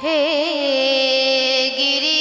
हे गिरी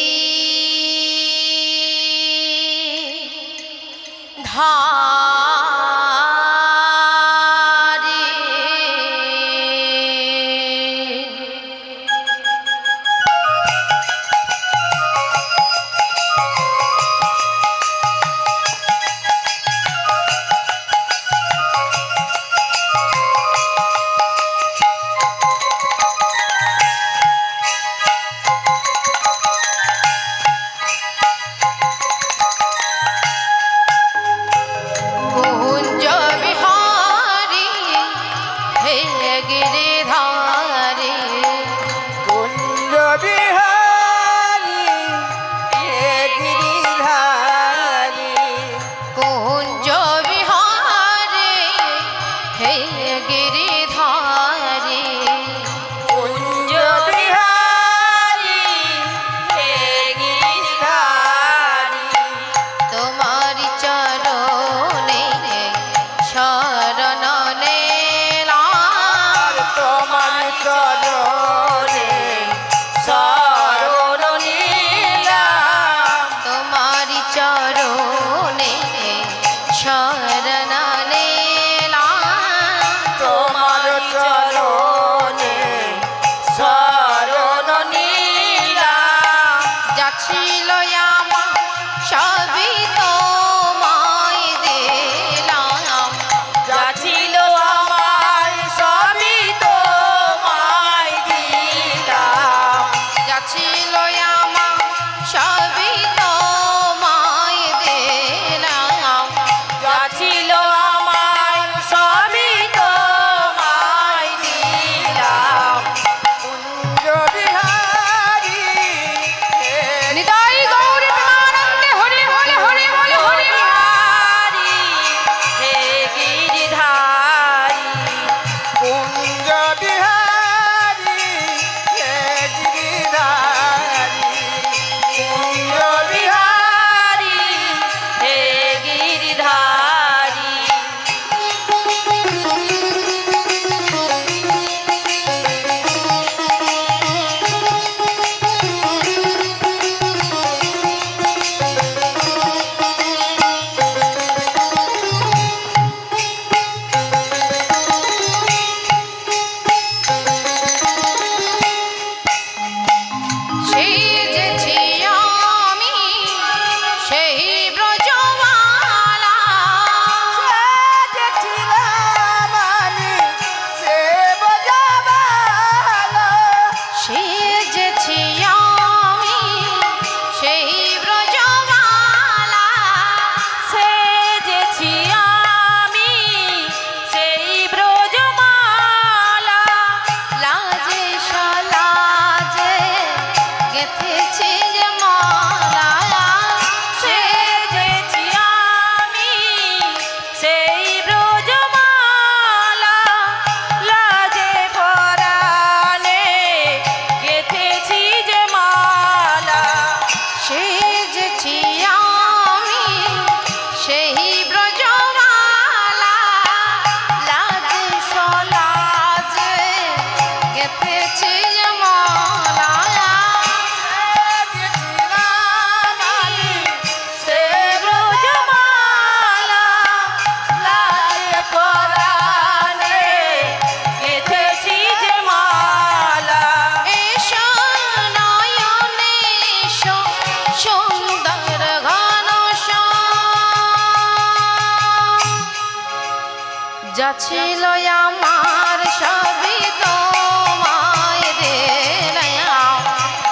যাচ্ছিল আমার সবই তোমায় দিলাম,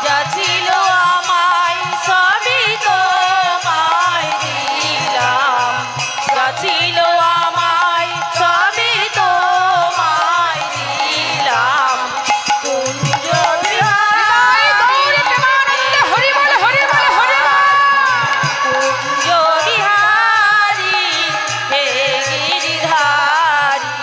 যাচ্ছিল আমায় সবই তোমায় দিলাম, যাচ্ছিল আমায় সবই তোমায় দিলাম। কুঞ্জ বিহারী হরি বল হরি বল হরি বল। কুঞ্জ বিহারী হে গিরিধারী,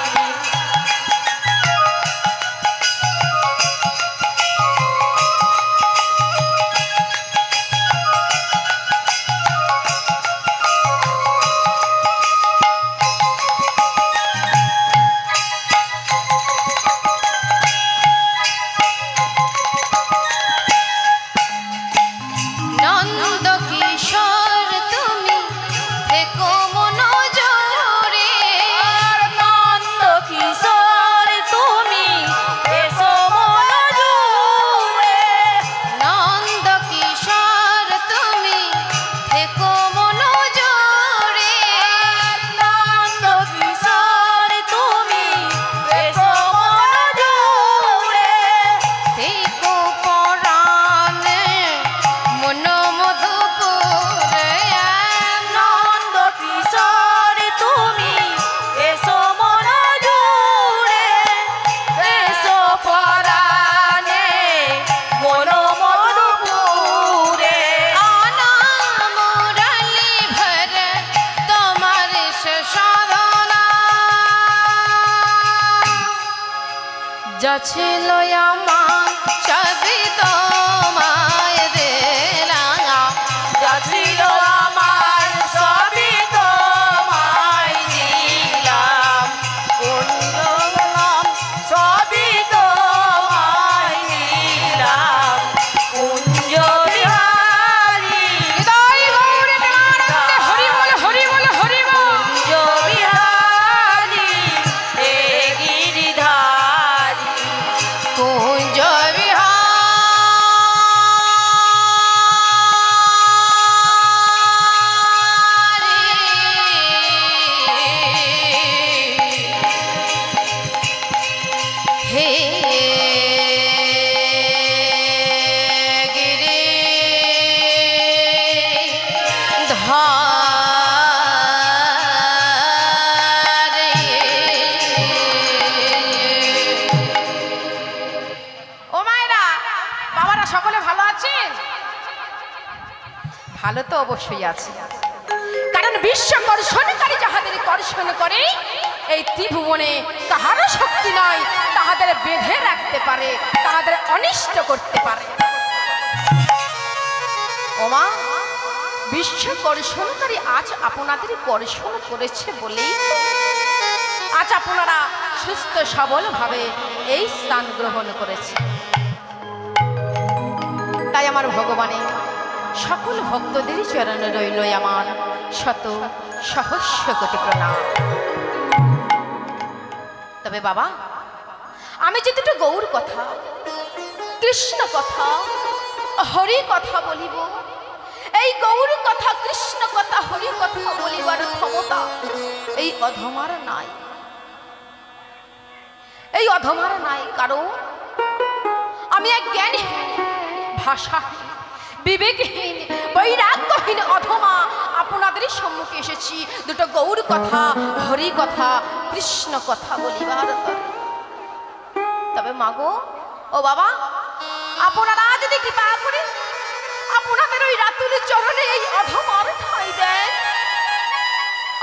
ছিল আমার সবই তোমায় দিলাম, যা ছিল আমার সবই তোমায় দিলাম, কুঞ্জবনাম সবই তোমায় দিলাম, কুঞ্জ বিহারী হৃদয় গৌর প্রেমানন্দে হরি বল হরি বল হরি বল। কুঞ্জ বিহারী হে গিরিধারী কুঞ্জ বিহারী হে গিরি ও মায়েরা, বাবারা সকলে ভালো আছেন? ভালো তো অবশ্যই আছে, কারণ বিশ্ব কর্ষণকারী যাহাদের কর্ষণ করে এই ত্রিভুবনে কাহারও শক্তি নয় তাহাদের বেঁধে রাখতে পারে, তাহাদের অনিষ্ট করতে পারে। ওমা, বিশ্ব কর্ষণকারী আজ আপনাদের কর্ষণ করেছে বলেই তো আজ আপনারা সুস্থ সবল ভাবে এই স্থান গ্রহণ করেছে। তাই আমার ভগবানের সকল ভক্তদের চরণে রইল আমার শত সহস্র কোটি প্রণাম। তবে বাবা, আমি যে দুটো গৌর কথা, কৃষ্ণ কথা, হরি কথা বলিব, এই গৌর কথা, কৃষ্ণ কথা, হরি কথা বলিবার ক্ষমতা এই অধমার নাই, এই অধমার নাই। কারণ আমি এক জ্ঞানহীন, ভাষাহীন, বিবেকহীন, বৈরাগ্যহীন অধমা আপনাদের সম্মুখে এসেছি দুটো গৌর কথা, হরি কথা, কৃষ্ণ কথা বলিবার তরে। তবে মাগো, ও বাবা, আপনারা যদি কৃপা করে আপনাদের ওই রাতুল চরণে এই অধমার ঠাঁই দেন,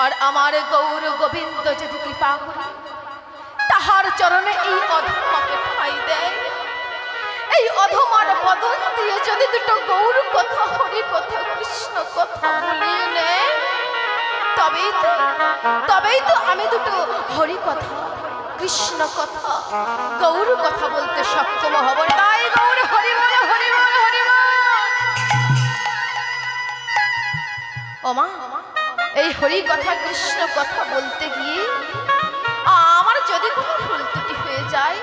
আর আমার গৌর গোবিন্দ যদি কৃপা করে তাহার চরণে এই অধমাকে ঠাঁই দেয়, এই অধমার বদন দিয়ে যদি দুটো গৌর কথা, হরি কথা, কৃষ্ণ কথা বলিয়ে নেয়, তবেই তো আমি দুটো হরি কথা, কৃষ্ণ কথা, গৌর কথা বলতে সক্ষম হব। তাই গৌর হরি বল হরি বল হরি বল। ওমা, এই হরি কথা, কৃষ্ণ কথা বলতে গিয়ে আমার যদি কোনো ভুল ত্রুটি হয়ে যায়,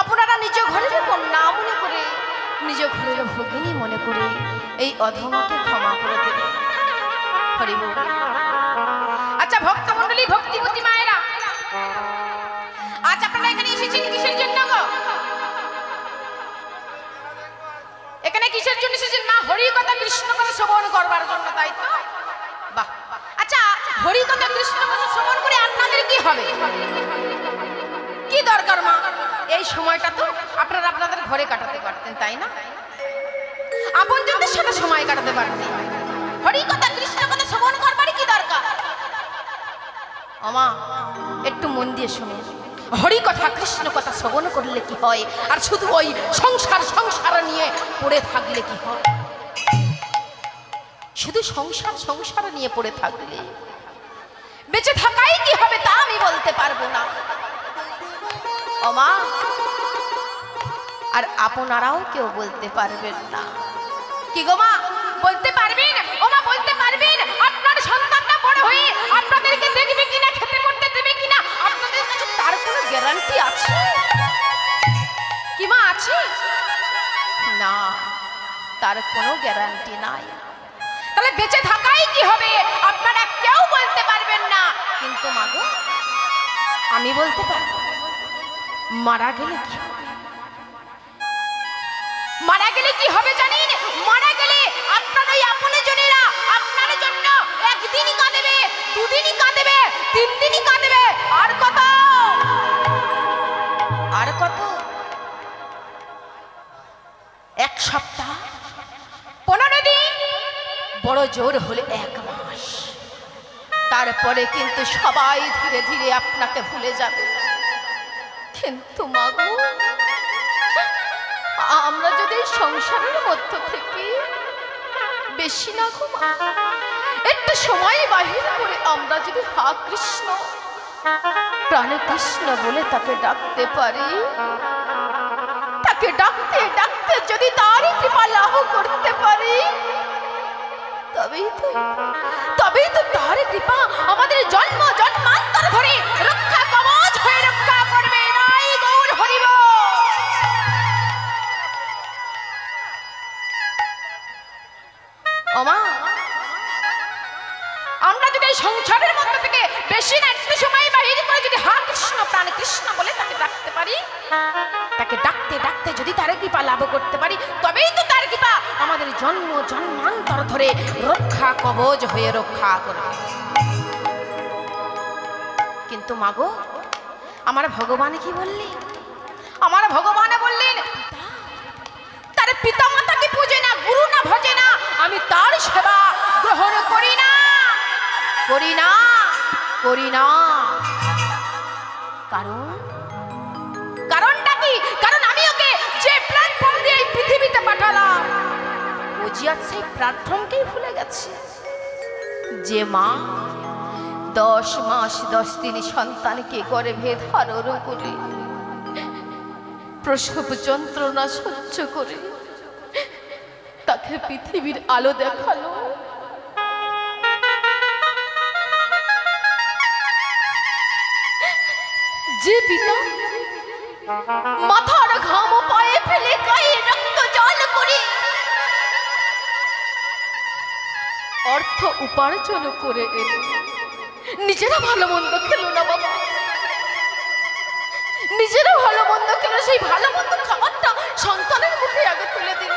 আপনারা নিজ ঘরের কন্যা মনে করে, নিজ ঘরের ভগিনী মনে করে এই অধমাকে ক্ষমা করে দেবে। হরি বল। আচ্ছা ভক্তমণ্ডলী, ভক্তিবতী মায়েরা, আজ আপনারা এখানে এসেছেন কিসের জন্য গো? এখানে কিসের জন্য এসেছেন? মা হরি কথা, কৃষ্ণ কথা শ্রবণ করবার জন্য, তাই তো? বাহ। আচ্ছা, হরি কথা, কৃষ্ণ কথা শ্রবণ করে আপনাদের কি হবে, কি দরকার মা? এই সময়টা তো আপনারা আপনাদের ঘরে কাটাতে পারতেন, তাই না? আপনজনদের সাথে সময় কাটাতে পারতেন। হরি কথা, কৃষ্ণ কথা শ্রবণ করবার কি দরকার? আমা, একটু মন দিয়ে শুনে, হরি কথা, কৃষ্ণ কথা শ্রবণ করলে কি হয়, আর শুধু ওই সংসার নিয়ে পড়ে থাকলে কি হয়? শুধু সংসার নিয়ে পড়ে থাকলে বেঁচে থাকাই কি হবে তা আমি বলতে পারবো না। ওমা, আর আপনারাও কেউ বলতে পারবেন না। কি গো মা, বলতে পারবেন? ওমা, বলতে পারবেন আপনার সন্তানটা বড় হয়ে আপনাদেরকে দেখবে কিনা, খেতে পড়তে দেবে কিনা, আপনাদের কাছে তার কোনো গ্যারান্টি আছে কি মা? আছে না, তার কোনো গ্যারান্টি নাই। তাহলে বেঁচে থাকাই কি হবে আপনারা কেউ বলতে পারবেন না। কিন্তু মাগো, আমি বলতে পারবো, মারা গেলে কি হবে? মারা গেলে কি হবে জানেন? মারা গেলে আপনার ওই আপনজনেরা আপনার জন্য একদিনই কাঁদবে, দুদিনই কাঁদবে, 3 দিনই কাঁদবে, আর কত, আর কত, 1 সপ্তাহ, 15 দিন, বড় জোর হলে 1 মাস। তারপরে কিন্তু সবাই ধীরে ধীরে আপনাকে ভুলে যাবে। কিন্তু মাগো, আমরা যদি এই সংসারের মধ্য থেকে বেশি না ঘুমা একটু সময় বাহির করে আমরা যদি হা কৃষ্ণ প্রাণে কৃষ্ণ বলে তাকে ডাকতে পারি, তাকে ডাকতে ডাকতে যদি তারই কৃপা লাভ করতে পারি, তবেই তো তার কৃপা আমাদের জন্ম জন্মান্তর ধরে রক্ষা কবচ হয়ে রক্ষা করবে। নাই গৌর হরিব। ওমা, আমরা যদি সংসারের মধ্যে থেকে বেশি না একটু সময় বাহির করে যদি হা কৃষ্ণ প্রাণ কৃষ্ণ বলে তাকে ডাকতে পারি, তাকে ডাকতে ডাকতে যদি তার কৃপা লাভ করতে পারি, তবেই তো তার কৃপা আমাদের জন্ম জন্মান্তর ধরে রক্ষা কবচ হয়ে রক্ষা করবে। কিন্তু মাগো, আমার ভগবান কি বললেন? আমার ভগবান বললেন তার পিতা মাতাকে পূজে না, গুরু না ভজে না, আমি তার সেবা গ্রহণ করি না, করি না, করি না। কারণটা কি? কারণ আমি ওকে যে প্ল্যাটফর্ম দিয়ে এই পৃথিবীতে পাঠালাম, ও যে আজ সেই প্ল্যাটফর্মকেই ভুলে গেছে। যে মা 10 মাস 10 দিন সন্তানকে গর্ভে ধারণ করে প্রসব যন্ত্রণা সহ্য করে তাকে পৃথিবীর আলো দেখালো, যে পিতা মাথার ঘাম পায়ে ফেলে গায়ে রক্ত জল করে অর্থ উপার্জন করে এলো, নিজেরা ভালো মন্দ খেলো না বাবা, নিজেরা ভালো মন্দ খেলো, সেই ভালো মন্দ খাবারটা সন্তানের মুখে আগে তুলে দিল।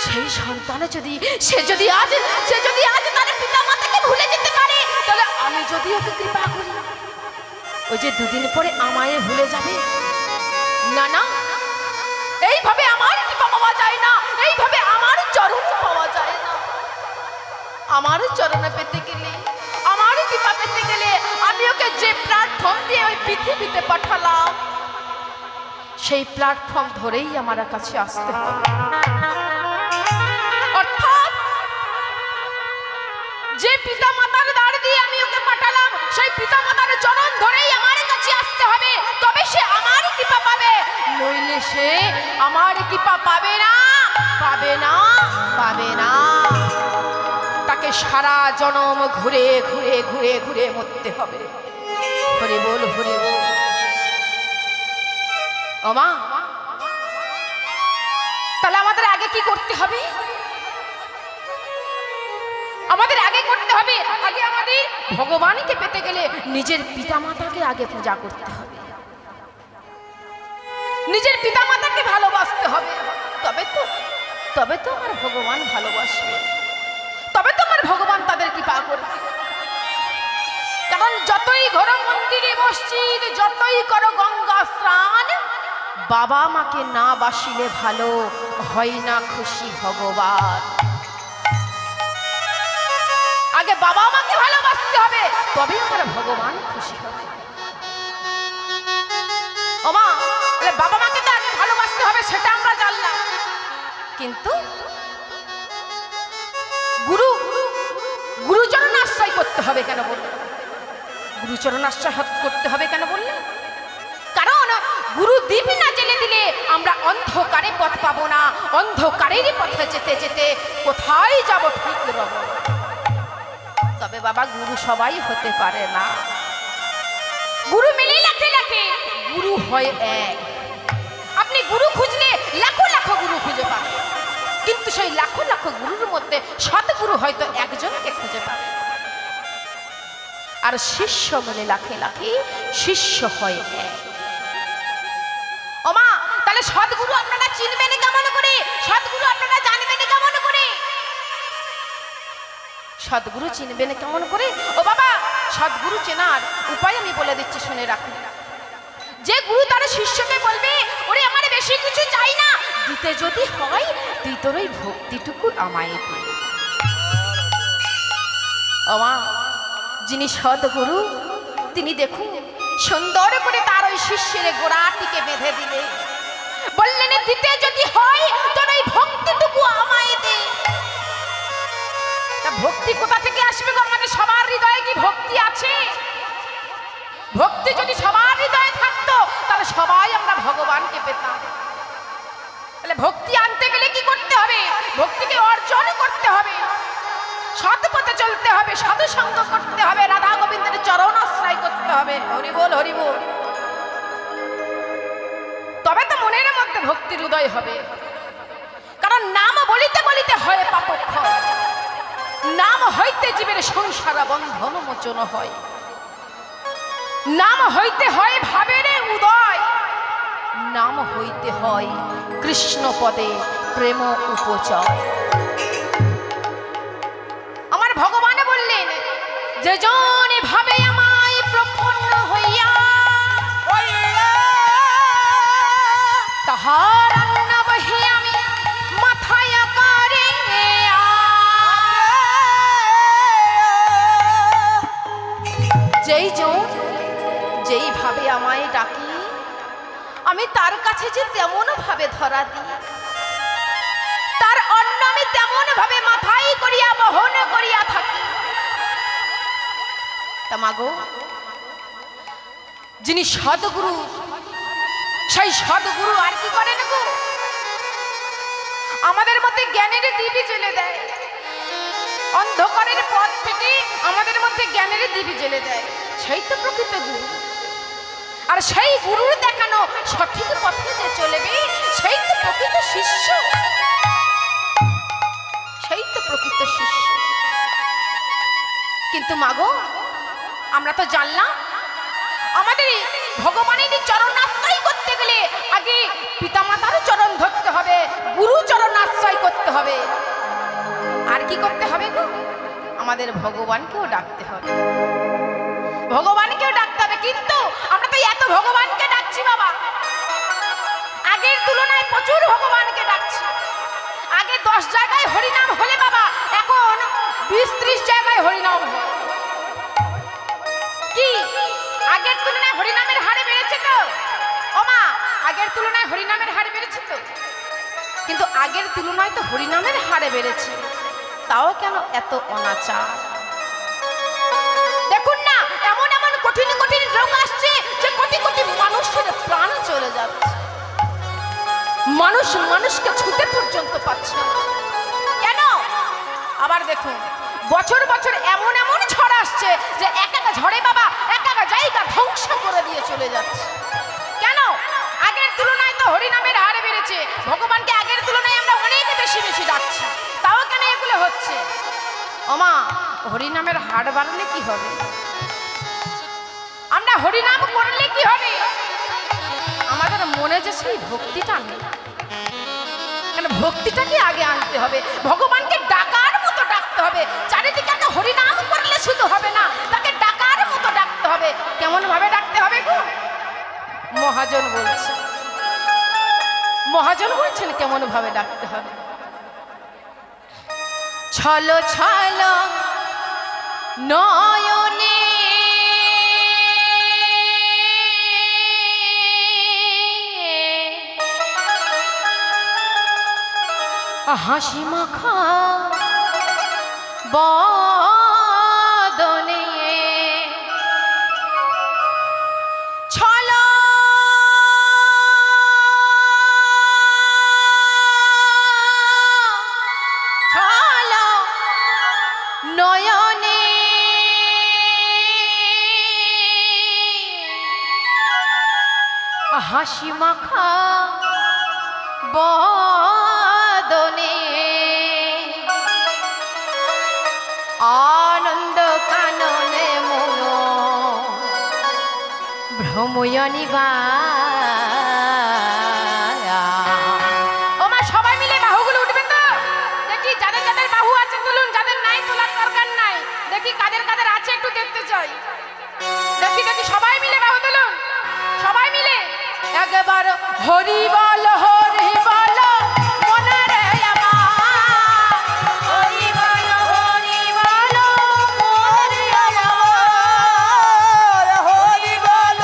সেই সন্তানে সে যদি আজ তার পিতা মাতাকে ভুলে যেতে পারে, তাহলে আমি যদি ওকে কৃপা করি, ওই যে 2 দিন পরে আমায় ভুলে যাবে না। না, এইভাবে আমার কৃপা পাওয়া যায় না, এইভাবে আমার চরণ পাওয়া যায় না। আমার চরণে পেতে গেলে, আমার কৃপা পেতে গেলে আমি ওকে যে প্ল্যাটফর্ম দিয়ে ওই পৃথিবীতে পাঠালাম, সেই প্ল্যাটফর্ম ধরেই আমার কাছে আসতে হবে। অর্থাৎ যে পিতা মাতার দ্বার দিয়ে আমি ওকে পাঠালাম, সেই পিতা মাতার চরণ ধরেই আমার কাছে আসতে হবে, তবে সে আমার কৃপা পাবে, নইলে সে আমার কৃপা পাবে না, পাবে না, পাবে না। তাকে সারা জনম ঘুরে ঘুরে ঘুরে ঘুরে মরতে হবে। হরি বল, হরি বল। ওমা, তাহলে আমাদের আগে কি করতে হবে? আমাদের আগে করতে হবে, আগে আমাদের ভগবানকে পেতে গেলে নিজের পিতামাতাকে আগে পূজা করতে হবে, নিজের পিতামাতাকে ভালোবাসতে হবে, তবে তো আমার ভগবান ভালোবাসবে, তবে তো আমার ভগবান তাদের কৃপা করবে। কারণ যতই ঘর মন্দিরে মসজিদ, যতই করো গঙ্গা স্নান, বাবা মাকে না বাসিলে ভালো হয় না খুশি ভগবান। আগে বাবা মাকে ভালোবাসতে হবে, তবে আমার ভগবান খুশি হবে। ওমা, বাবা মাকে তো আগে ভালোবাসতে হবে, সেটা আমরা জানলাম, কিন্তু গুরুচরণ আশ্রয় করতে হবে কেন বললেন? গুরুচরণ আশ্রয় করতে হবে কেন বললেন? কারণ গুরু দীপ না জেলে দিলে আমরা অন্ধকারে পথ পাবো না, অন্ধকারেরই পথে যেতে যেতে কোথায় যাব ঠিক রব। তবে বাবা, গুরু সবাই হতে পারে না, গুরু মেলে লাখে লাখে, গুরু হয় এক। আপনি গুরু খুঁজলে লাখো লাখো গুরু খুঁজে পাবেন, কিন্তু সেই লাখো লাখো গুরুর মধ্যে সৎগুরু হয়তো একজনকে খুঁজে পাবে। আর শিষ্য মেলে লাখে লাখে, শিষ্য হয় এক। ওমা, তাহলে সৎগুরু আপনারা চিনবেন কেমন করে? সৎগুরু আপনারা জানবেন কেমন করে? সৎগুরু চিনবেন কেমন করে? ও বাবা, সৎগুরু চেনার উপায় আমি বলে দিচ্ছি, শুনে রাখুন। যে গুরু তার শিষ্যকে বলবে, ওরে আমার বেশি কিছু চাই না, দিতে যদি হয় তুই তোর ওই ভক্তিটুকু আমায় দে। ওমা, যিনি সৎগুরু তিনি দেখুন সুন্দর করে তার ওই শিষ্যের গোড়াটিকে বেঁধে দিলে, বললেন দিতে যদি হয় তোর ওই ভক্তিটুকু আমায় দে। তা ভক্তি কোথা থেকে আসবে গো? আমাদের সবার হৃদয়ে কি ভক্তি আছে? ভক্তি যদি সবার হৃদয়ে থাকতো তাহলে সবাই আমরা ভগবানকে পেতাম। তাহলে ভক্তি আনতে গেলে কি করতে হবে? ভক্তিকে অর্জন করতে হবে, সৎ পথে চলতে হবে, সাধু সঙ্গ করতে হবে, রাধা গোবিন্দের চরণ আশ্রয় করতে হবে। হরি বল, হরি বল। তবে তো মনের মধ্যে ভক্তির উদয় হবে। কারণ নাম বলিতে বলিতে হয় পাপক্ষয়, নাম হইতে জীবের সংসার বন্ধন মোচন হয়, নাম হইতে হয় ভাবের উদয়, নাম হইতে হয় কৃষ্ণ পদে প্রেম উপচয়। আমার ভগবান বললেন যে জন ভাবে আমায় প্রপন্ন হইয়া, তাহার অন্নবহি আমি মাথায় করে, যেই জন যেই ভাবে আমায় ডাকি আমি তার কাছে যে তেমন ভাবে ধরা দিই, তার অন্ন আমি তেমন ভাবে মাথায় করিয়া বহন করিয়া থাকি। তা মাগো, যিনি সদ্গুরু, সেই সদ্গুরু আর কি করেন গো? আমাদের মধ্যে জ্ঞানের দীপি জ্বেলে দেয়, অন্ধকারের পথ থেকে আমাদের মধ্যে জ্ঞানের দীপি জ্বেলে দেয়। সেই তো প্রকৃত গুরু। আর সেই গুরুর দেখানো সঠিক পথে যে চলবে সেই তো প্রকৃত শিষ্য, সেই তো প্রকৃত শিষ্য। কিন্তু মাগো, আমরা তো জানলাম আমাদের ভগবানের চরণ আশ্রয় করতে গেলে আগে পিতামাতার চরণ ধরতে হবে, গুরু চরণ আশ্রয় করতে হবে। আর কি করতে হবে গো? আমাদের ভগবানকেও ডাকতে হবে, ভগবানকেও ডাকতে হবে। কিন্তু আমরা তো এত ভগবানকে ডাকছি বাবা, আগের তুলনায় প্রচুর ভগবানকে ডাকছি। আগে 10 জায়গায় হরিনাম হলে বাবা, এখন 20-30 জায়গায় হরিনাম হয়। কি আগের তুলনায় হরিনামের হার বেড়েছে তো? ও মা, আগের তুলনায় হরিনামের হার বেড়েছে তো? কিন্তু আগের তুলনায় তো হরিনামের হারে বেড়েছে, তাও কেন এত অনাচার? দেখুন না, এমন এমন কঠিন কঠিন রোগ আসছে যে কোটি কোটি মানুষের প্রাণ চলে যাচ্ছে, মানুষ মানুষকে ছুতে পর্যন্ত পাচ্ছে না। কেন? আবার দেখুন, বছর বছর এমন এমন ঝড় আসছে যে এক এক ঝড়ে বাবা এক এক জায়গা ধ্বংস করে দিয়ে চলে যাচ্ছে। কেন? আগের তুলনায় তো হরিনামের হার বেড়েছে, ভগবানকে আগের তুলনায় আমরা অনেক বেশি বেশি ডাকছি, তাও কেন এগুলো হচ্ছে? ওমা, হরিনামের হার বাড়লে কি হবে? আমরা হরিনাম করলে কি হবে? আমাদের মনে যে সেই ভক্তিটা নেই। কেন? ভক্তিটাকে আগে আনতে হবে, ভগবানকে ডাকার মতো ডাকতে হবে। চারিদিকে একটা হরিনাম করলে শুধু হবে না, তাকে ডাকার মতো ডাকতে হবে। কেমন ভাবে ডাকতে হবে গো? মহাজন বলছে, মহাজন বলছেন কেমন ভাবে ডাকতে হবে। ছলো ছলো নয়নে হাসি মাখা বদনে, ছলো ছলো নয়নে হাসি মাখা বদনে, আনন্দ কাননে মন ভ্রময়নি বা। ও মা, সবাই মিলে বাহুগুলো উঠবেন তো? দেখি যাদের যাদের বাহু আছে তুলুন, যাদের নাই তোলার দরকার নাই। দেখি কাদের কাদের আছে একটু দেখতে চাই। দেখি দেখি সবাই মিলে বাহু তুলুন, সবাই মিলে একবার হরি বল হরি বল মনে রে আমার, হরি বল হরি বল মনে রে আমার, হরি বল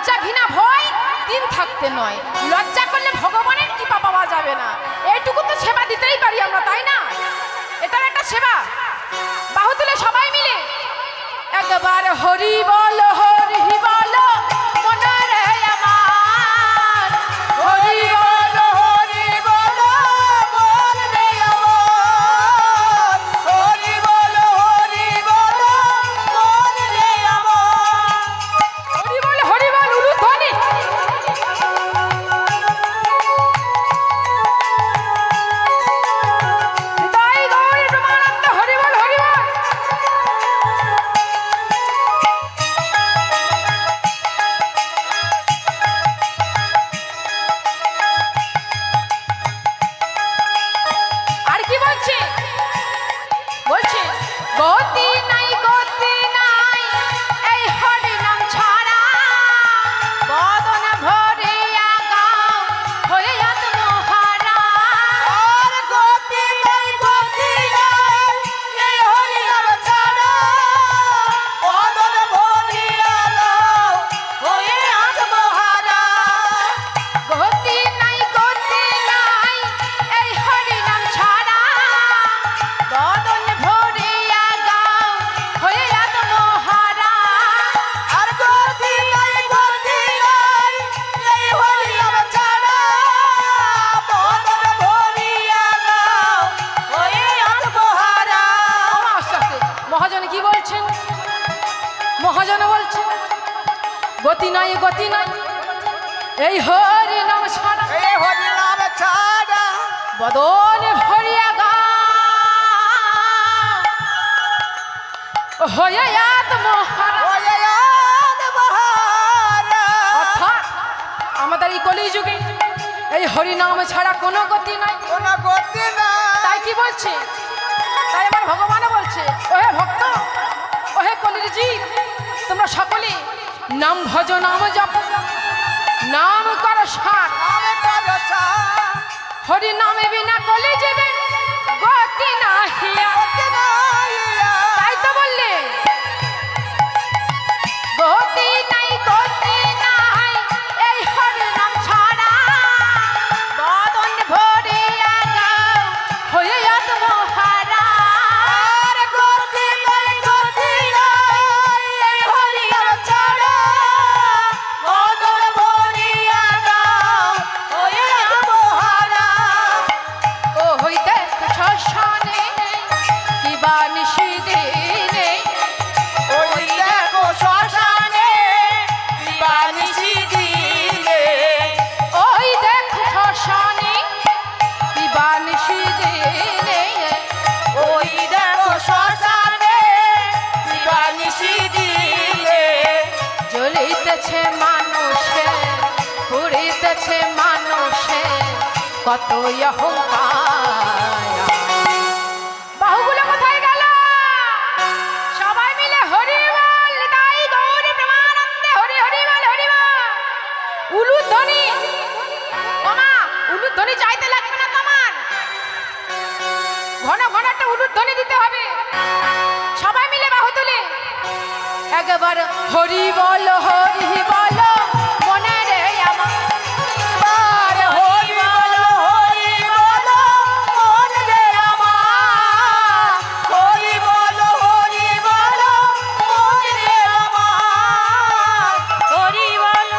লজ্জা ঘৃণা ভয় দিন থাকতে নয়। লজ্জা করলে ভগবানের কৃপা পাওয়া যাবে না। এইটুকু তো সেবা দিতেই পারি আমরা, তাই না? এটাও একটা সেবা। বাহু তুলে সবাই মিলে একবার হরি বল হরি বল মনে রে আমার, হরি বল হরি বল মন রে আমার, হরি বল মন রে আমার। হরি বল উলুধ্বনি। নিতাই গৌর প্রেমানন্দ হরি বল হরি বল। আর কি বলছে? বলছে গতি নাই এই হরি নাম ছাড়া, বদন ভরিয়া গাও হয়ে আত্মহারা। আর গতি নাই এই হরি নাম ছাড়া, বদন ভরিয়া দাও হয়ে আত্মহারা। গতি নাই এই হরি নাম ছাড়া, বদন ভরিয়া গাও হয়ে আত্মহারা। আর গতি নাই এই হরি নাম ছাড়া, বদন ভরিয়া দাও হয়ে আত্মহারা। আমার আস্তে আস্তে মহাজন কি বলছেন? মহাজন বলছেন গতি নাই এই হরি নাম ছাড়া, এই হরি নাম ছাড়া, বদন ভরিয়া গা হয়ে আত্মহারা। হয়ে আত্মহারা। অর্থাৎ আমাদের এই কলিযুগে এই হরি নাম ছাড়া কোনো গতি নাই। কোনো গতি নাই। তাই কি বলছে? তাই আমার ভগবান বলছে, ওহে ভক্ত, ওহে কলির জীব, তোমরা সকলে নাম ভজ নাম জপ, নাম কর সার। নামে করো সার। হরি নামে বিনা কলি যাবে গতি নাহিয়া। গতি নাই। তাই তো বললে গতি নাই এই হরি নাম ছাড়া, বদন ভরিয়া গাও হয়ে আত্মহারা। আর গতি নাই এই হরি নাম ছাড়া, বদন ভরিয়া দাও হয়ে আত্মহারা। ও হই দেখ শ্মশানে কিবা নিশিদিনে, ওই দেখো শ্মশানে দিবানিশি দিনে, ওই দেখ শ্মশানে কিবা নিশিদিনে, ওই দেখো শ্মশানে দিবানিশি দিনে। জ্বলিতেছে মানুষে, পুড়িতেছে মানুষে কত অহংকার। বাহুগুলো কোথায় গেল? সবাই মিলে হরি বল, তাই গৌর প্রেমানন্দে হরি হরি বল হরি বল। উলুধ্বনি, ওমা উলুধ্বনি চাইতে লাগবে না তোমার, ঘন ঘন একটা উলুধ্বনি দিতে হবে। সবাই মিলে বাহু তুলে একবার হরি বল মনে রে আমার। আর হরি বল মন রে আমার, হরি বল মন রে আমার, হরি বল।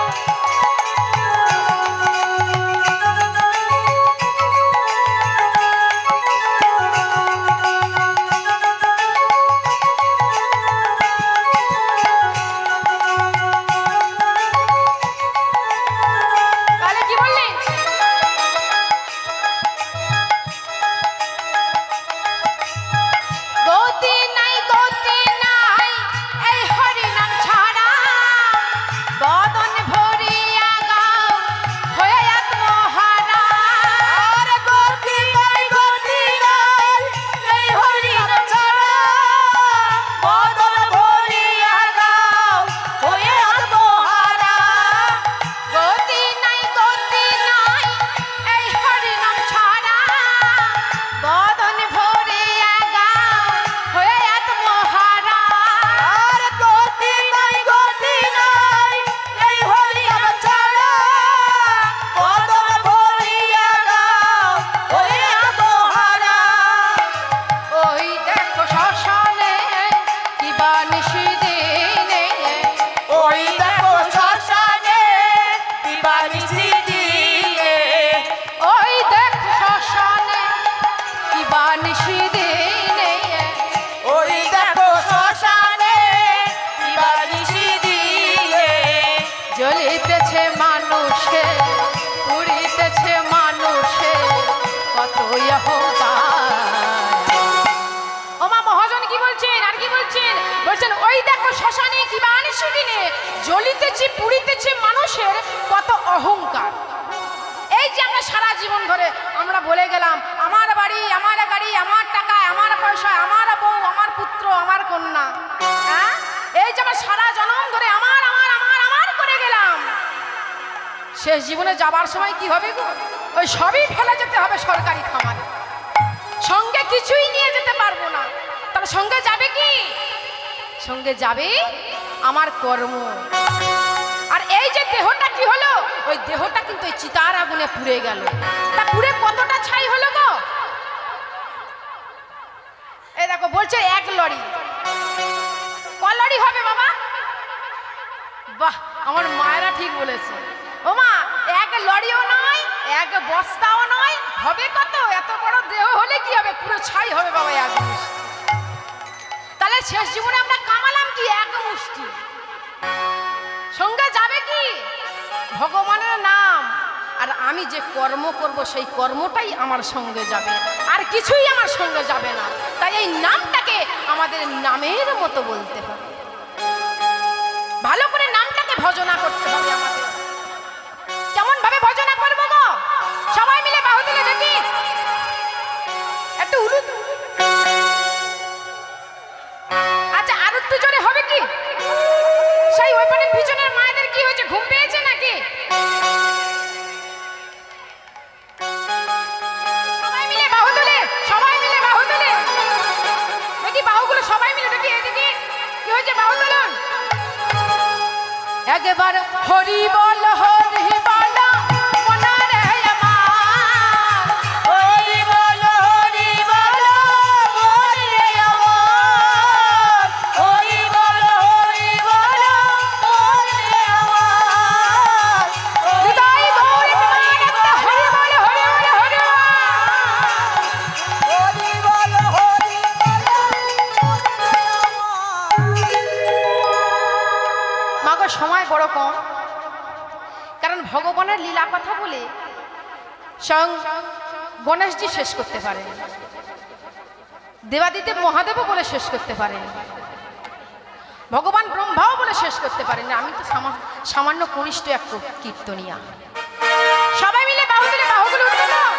নিশি দিনে ওই দেখো শ্মশানে বালিশি দিয়ে জ্বলিতেছে মানুষে পুড়িতেছে মানুষে কত ও মা মহাজন কি বলছেন আর কি বলছেন বলছেন ওই দেখো শ্মশানে কিবা নিশি দিনে জ্বলিতেছে পুড়িতেছে মানুষের কত অহংকার। এই যে আমরা সারা জীবন ধরে আমরা বলে গেলাম আমার বাড়ি আমার গাড়ি আমার টাকা আমার পয়সা আমার বউ আমার পুত্র আমার কন্যা, হ্যাঁ এই যে আমরা সারা জনম ধরে আমার আমার আমার আমার করে গেলাম, শেষ জীবনে যাবার সময় কি হবে গো? ওই সবই ফেলে যেতে হবে সরকারি খামারে, সঙ্গে কিছুই নিয়ে যেতে পারবো না। তাহলে সঙ্গে যাবে কি? সঙ্গে যাবে আমার কর্ম। আর এই যে দেহটা কি হলো, ওই দেহটা কিন্তু ওই চিতার আগুনে পুড়ে গেল। তা পুড়ে কতটা ছাই হলো গো? এই দেখো বলছে এক লরি। ক লরি হবে বাবা? বাহ, আমার মায়েরা ঠিক বলেছে। ও মা, এক লরিও নয় এক বস্তাও নয়, হবে কত? এত বড় দেহ হলে কি হবে? পুরো ছাই হবে বাবা এক মুষ্টি। তাহলে শেষ জীবনে আমরা কামালাম কি? এক মুষ্টি। সঙ্গে যাবে কি? ভগবানের নাম। আর আমি যে কর্ম করব সেই কর্মটাই আমার সঙ্গে যাবে, আর কিছুই আমার সঙ্গে যাবে না। তাই এই নামটাকে আমাদের নামের মতো বলতে হবে, ভালো করে নামটাকে ভজনা করতে হবে আমাদের। কেমন ভাবে ভজনা করবো গো? সবাই মিলে বাহু তুলে দেখি একটু উলু। আচ্ছা, আর একটু জোরে হবে কি? সেই ওই পারে পিছনের মায়েদের কি হয়েছে? ঘুম পেয়েছে নাকি? সবাই মিলে বাহু তুলে, সবাই মিলে বাহু তুলে দেখি, বাহুগুলো সবাই মিলে দেখি। এদিকে কি হয়েছে? বাহু তুলুন একবার। হরি বল হরি বল মনারে আমার, হরি বল হরি বল মনে আমার, হরি বল হরি বল মনে আমার, হৃদয় গৌরী তোমার একটা হরি বল হরি বল হরি বল। হরি বল হরি মাগো সময় বড় কম, কারণ ভগবানের লীলা কথা বলে স্বয়ং গণেশজি শেষ করতে পারেন, দেবাদিদেব মহাদেবও বলে শেষ করতে পারেন, ভগবান ব্রহ্মাও বলে শেষ করতে পারেন। আমি তো সামান্য কনিষ্ঠ এক কীর্তনিয়া। সবাই মিলে বাহু তুলে বাহুগুলো উঠে দাও।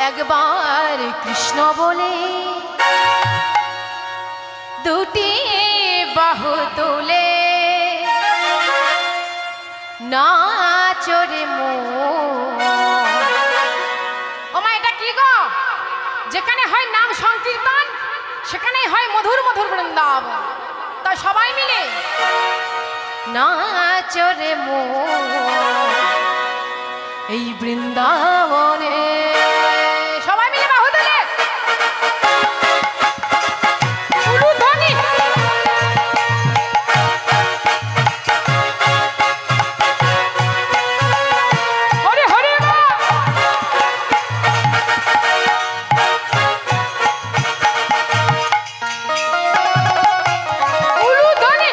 একবার কৃষ্ণ বলে দুটি বাহু তুলে নাচরে ও মা, এটা কি গো? যেখানে হয় নাম সংকীর্তন সেখানেই হয় মধুর মধুর বৃন্দাবন। তাই সবাই মিলে নাচরে এই বৃন্দাবনে। সবাই মিলে বাহু তুলে উলুধ্বনি। হরে হরে মা। উলুধ্বনি।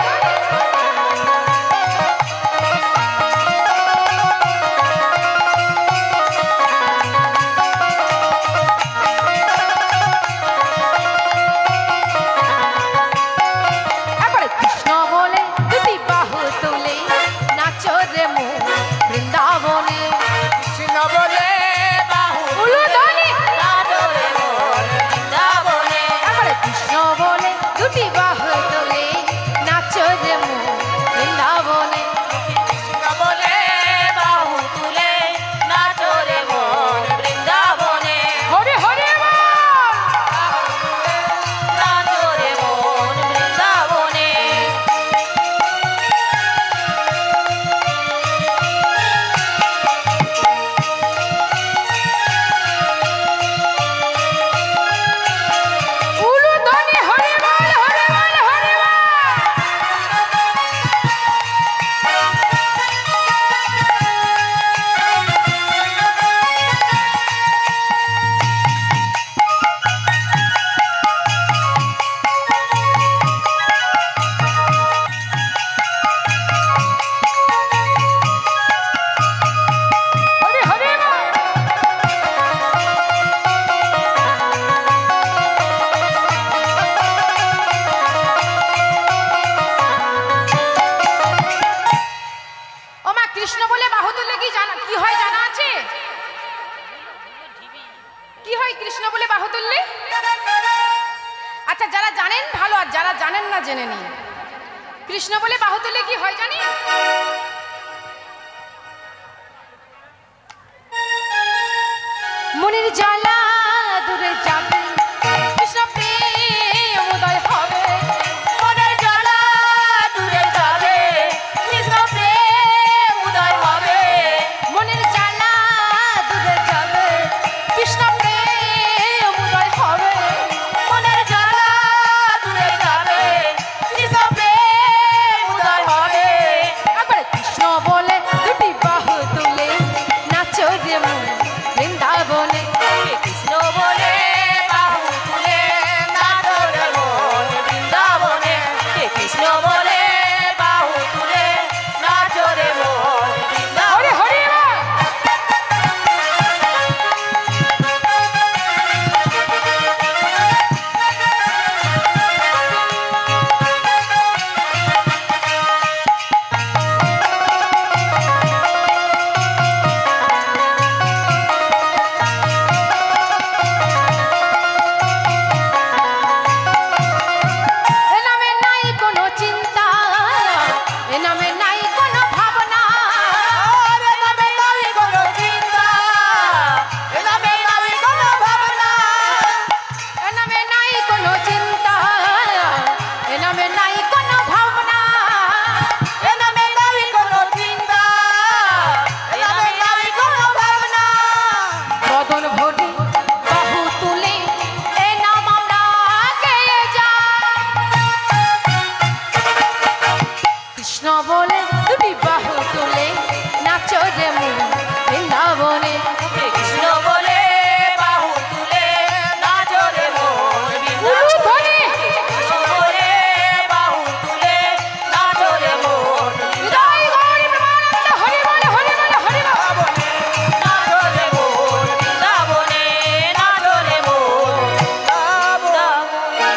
হয় কৃষ্ণ বলে বাহু তুললে? আচ্ছা, যারা জানেন ভালো, আর যারা জানেন না জেনে নিন। কৃষ্ণ বলে বাহু তুললে কি হয় জানি? মনের জ্বালা দূরে যাবে, কৃষ্ণ প্রেম উদয় হবে। মনের জ্বালা দূরে যাবে, কৃষ্ণ প্রেম উদয় হবে। মনের জ্বালা দূরে যাবে, কৃষ্ণ প্রেম উদয় হবে। মনের জ্বালা দূরে যাবে, কৃষ্ণ প্রেম উদয় হবে। একবার কৃষ্ণ বলে দুটি বাহু তুলে নাচো রে মন বৃন্দাবনে। কৃষ্ণ বলে বাহু তুলে নাচো রে মন বৃন্দাবনে। কৃষ্ণ বলে বাহু তুলে নাচো রে মন বৃন্দাবনে। হরি হরি বল। এ নামে নাই কোনো চিন্তা, এ নামে নাই কোনো ভাবনা। আর এ নামে নাই কোনো চিন্তা, এ নামে নাই কোনো ভাবনা। এ নামে নাই কোনো চিন্তা, এ নামে নাই কোনো ভাবনা। এ নামে নাই কোনো চিন্তা, এ নামে নাই কোনো ভাবনা। বদন ভরে বাহু তুলে এ নাম আমরা গেয়ে যাই। কৃষ্ণ বলে দুটি বাহু তুলে নাচো রে মন বৃন্দাবনে। কৃষ্ণ বলে বাহু তুলে নাচো রে মন উলু বৃন্দাবনে। ধ্বনি। কৃষ্ণ বলে বাহু তুলে নাচো রে মন হৃদয় গৌরী প্রেমানন্দ হরি বল হরি বল হরি বল। বৃন্দাবনে। নাচো রে মন বৃন্দাবনে, নাচো রে মন বৃন্দাবনে।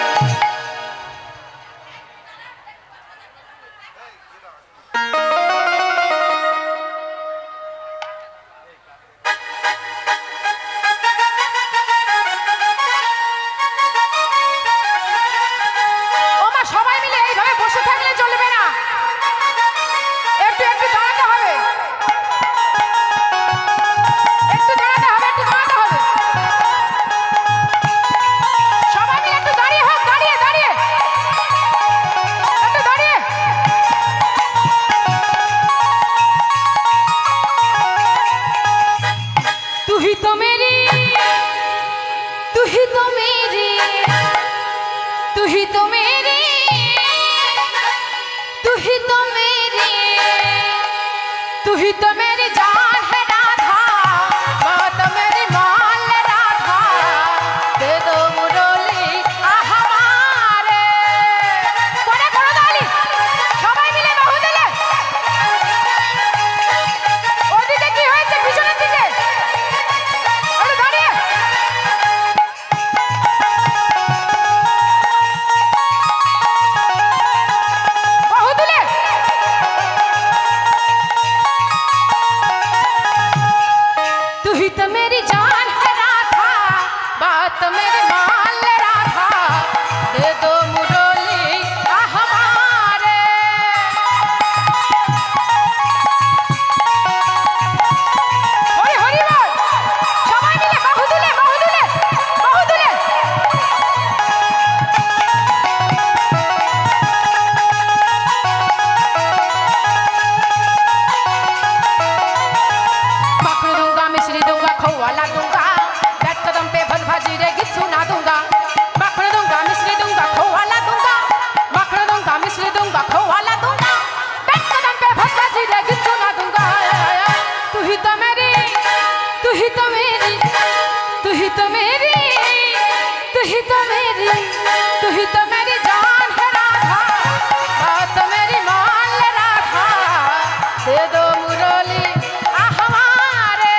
ওমা, সবাই মিলে এইভাবে বসে থাকলে চলবে না, একটু একটু দাঁড়াতে হবে, একটু দাঁড়াতে হবে, একটু দাঁড়াতে হবে। সবাই মিলে একটু দাঁড়িয়ে হোক, দাঁড়িয়ে দাঁড়িয়ে একটু দাঁড়িয়ে। तू ही तो मेरी, तू ही तो मेरी, तू ही तो मेरी, तू ही तो मेरी, तू ही तो मेरी जान है राधा, बात मेरी मान ले राधा, दे दो मुरली हमारे। করে করো দালি, সবাই মিলে বাহু দিলে। ওদিকে কি হয়েছে পিছনের দিকে? আরে দাঁড়িয়ে। বাহু তুলে। तू ही तो मेरी जान है राधा, बात मेरी मान ले राधा, दे दो मुरली हमारे। হরি হরি বল। সবাই মিলে বাহু তুলে, বাহু তুলে, বাহু তুলে। माखन दूंगा, मिश्री दूंगा, खोआ ला दूंगा, बैठ कदम पे भल भाजी रे गीत सुना दूंगा। माखन दूंगा, मिश्री दूंगा, खोआ ला दूंगा, माखन दूंगा, मिश्री दूंगा, खोआ ला दूंगा, बैठ कदम पे भल भाजी रे गीत सुना दूंगा। तू ही तो मेरी, तू ही तो मेरी, तू ही तो मेरी, तू ही तो मेरी, तू ही तो मेरी जान है राधा, बात मेरी मान ले राधा, दे दो मुरली हमारे।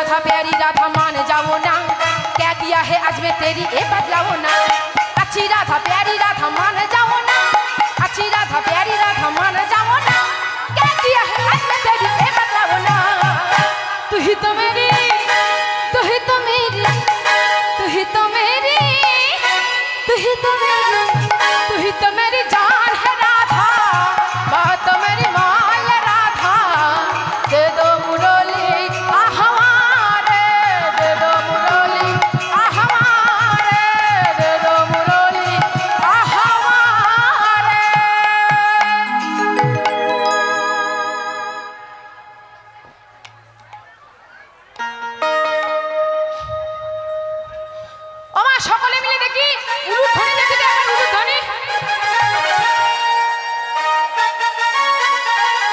राधा प्यारी राधा मान जाओ ना, क्या किया है आज मैं तेरी ये बतलाओ ना। अच्छी राधा प्यारी राधा मान जाओ ना, अच्छी राधा प्यारी राधा मान जाओ ना, क्या किया है आज मैं तेरी ये बतलाओ ना। तू ही तो मेरी, तू ही तो मेरी, तू ही तो मेरी, तू ही तो मेरी, तू ही तो मेरी जान है राधा, बात मेरी मान राधा। दे दो मुरली आ हमारे, दे दो मुरली आ हमारे, दे दो मुरली आ हमारे। ও মা সকলে মিলে দেখি উলুধ্বনি দেখি দে আমার উলুধ্বনি।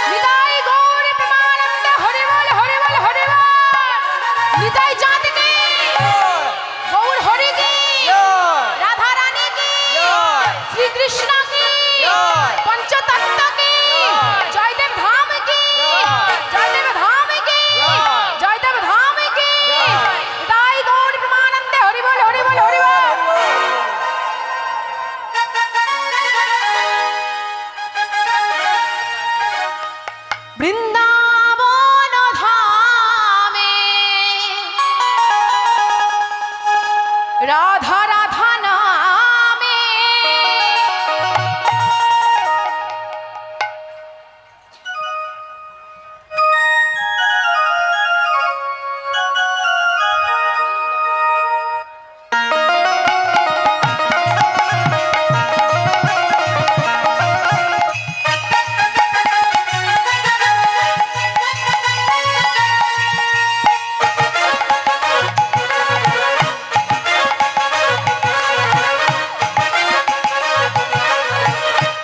নিতাই গৌর প্রেমানন্দ হরি বল হরি বল হরি বল। নিতাই চাঁদ কি গৌর হরি কি রাধা রানী কি শ্রী কৃষ্ণ কি পঞ্চতত্ত্ব কি জয়দেব ধাম কি জয়দেব ধাম কি জয়দেব ধাম কি। নিতাই গৌর প্রেমানন্দ হরি বল হরি বল হরি বল। বৃন্দাবন ধামে রাধা রাধা নামে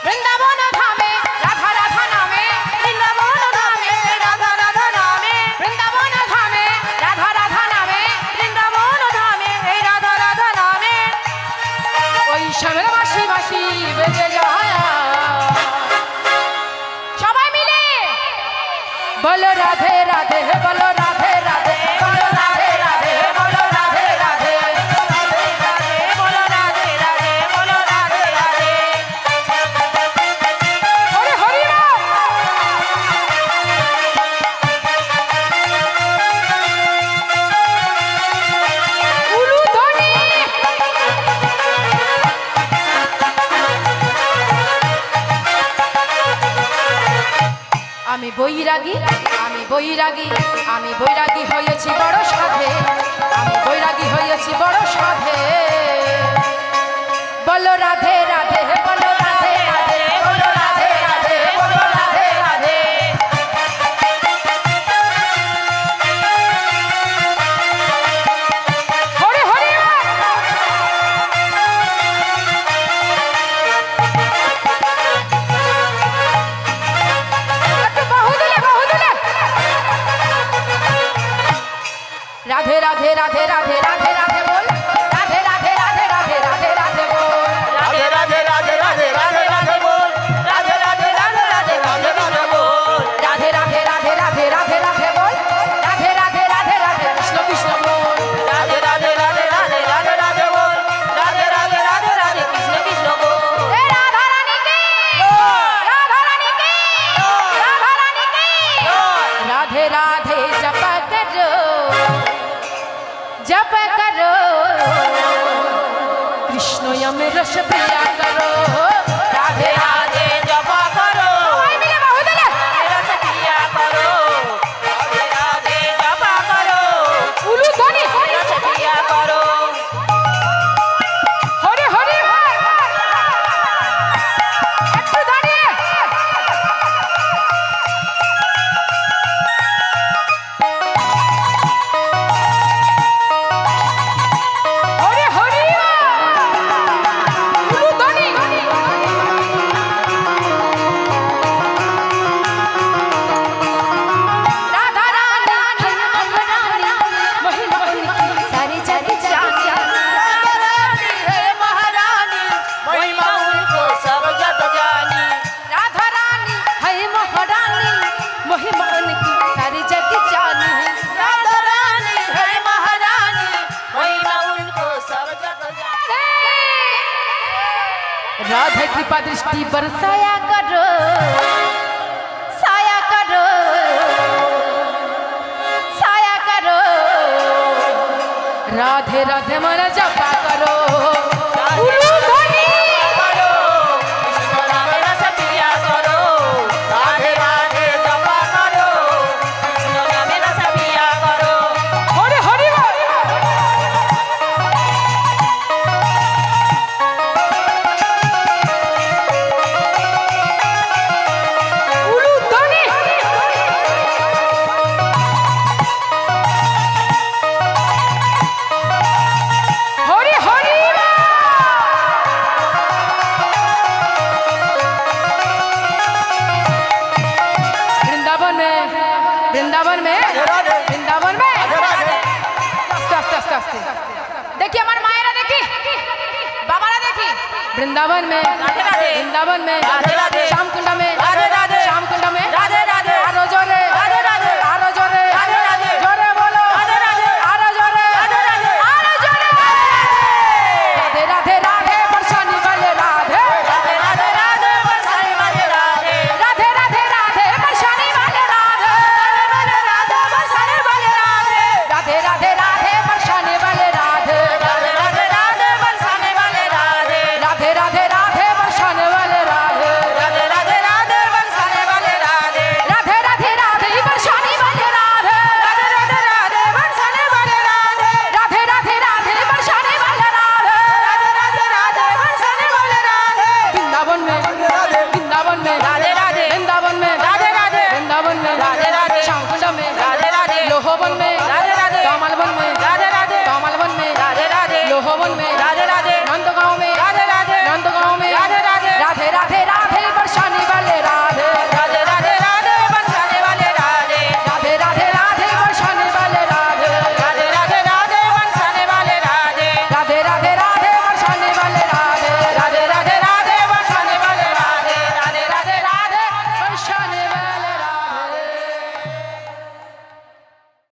বৃন্দাবন ধামে রাধা রাধা নামে, বৃন্দাবন ধামে রাধা রাধা নামে, বৃন্দাবন ধামে রাধা রাধা নামে, বৃন্দাবন ধামে এই রাধা রাধা নামে। ওই শ্যামের বাঁশি বাঁশি বেজে যায়, সবাই মিলে বলো রাধে রাধে, বলো রাধে রাধে, বলো রাধে রাধে, বলো রাধে রাধে, বলো রাধে রাধে, বলো রাধে রাধে। হরি হরি বল। উলুধ্বনি। আমি বৈরাগী, আমি বৈরাগী, আমি বৈরাগী হয়েছি বড় সাধে, আমি বৈরাগী হয়েছি বড় সাধে। বলো রাধে রাধে, বলো রাধে রাধে, বলো রাধে রাধে, বলো রাধে রাধে। হরি হরি বল। একটু বাহু দিলে, বাহু দিলে। রাধে রাধে রাধে রাধে রাধে রাধে বল, রাধে রাধে রাধে রাধে রাধে রাধে বল, রাধে রাধে রাধে রাধে রাধে রাধে বল, রাধে রাধে রাধে রাধে রাধে রাধে বল, রাধে রাধে রাধে রাধে রাধে রাধে বল, রাধে রাধে রাধে রাধে কৃষ্ণ কৃষ্ণ বল। রাধে রাধে রাধে রাধে রাধে রাধে বল, রাধে রাধে রাধে রাধে কৃষ্ণ কৃষ্ণ বল। এ রাধা রানী কি, রাধা রানী কি, রাধা রানী কি। রাধে রাধে জপ করো, जप करो, कृष्ण यम रस प्रिया करो। राधे রাধে জপ করো, সবাই মিলে বাহু দিলে। রস প্রিয়া করো, রাধে রাধে জপ করো, উলুধ্বনি। রস প্রিয়া করো। হরি হরি বল। একটু দাঁড়িয়ে। হরি হরি বল। উলুধ্বনি। राधे कृपा दृष्टि बरसाया करो, साया करो, साया करो, राधे राधे मन जपा करो। उलू ध्वनि देखिए हमारे मायरा देखी, बाबारा देखी, वृंदावन में, वृंदावन में, श्याम कुंडा में